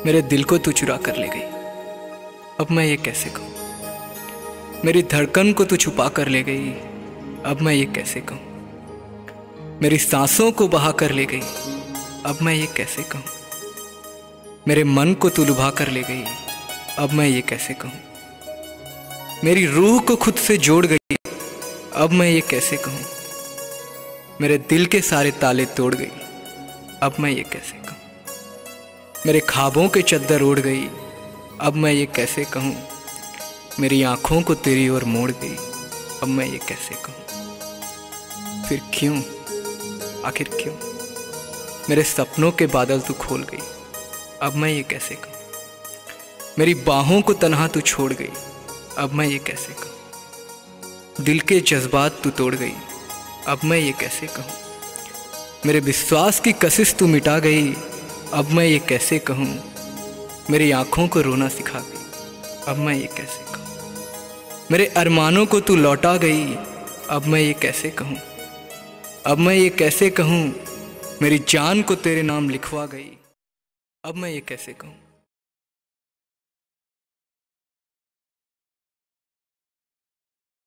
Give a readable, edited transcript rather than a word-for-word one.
मेरे दिल को तू चुरा कर ले गई, अब मैं ये कैसे कहूँ। मेरी धड़कन को तू छुपा कर ले गई, अब मैं ये कैसे कहूँ। मेरी सांसों को बहा कर ले गई, अब मैं ये कैसे कहूँ। मेरे मन को तू लुभा कर ले गई, अब मैं ये कैसे कहूँ। मेरी रूह को खुद से जोड़ गई, अब मैं ये कैसे कहूँ। मेरे दिल के सारे ताले तोड़ गई, अब मैं ये कैसे कहूँ। मेरे ख्वाबों के चद्दर ओढ़ गई, अब मैं ये कैसे कहूँ। मेरी आँखों को तेरी ओर मोड़ गई, अब मैं ये कैसे कहूँ। फिर क्यों, आखिर क्यों मेरे सपनों के बादल तू खोल गई, अब मैं ये कैसे कहूँ। मेरी बाहों को तन्हा तू छोड़ गई, अब मैं ये कैसे कहूँ। दिल के जज्बात तू तोड़ गई, अब मैं ये कैसे कहूँ। मेरे विश्वास की कशिश तू मिटा गई, अब मैं ये कैसे कहूँ। मेरी आँखों को रोना सिखा गई, अब मैं ये कैसे कहूँ। मेरे अरमानों को तू लौटा गई, अब मैं ये कैसे कहूँ। अब मैं ये कैसे कहूँ। मेरी जान को तेरे नाम लिखवा गई, अब मैं ये कैसे कहूँ।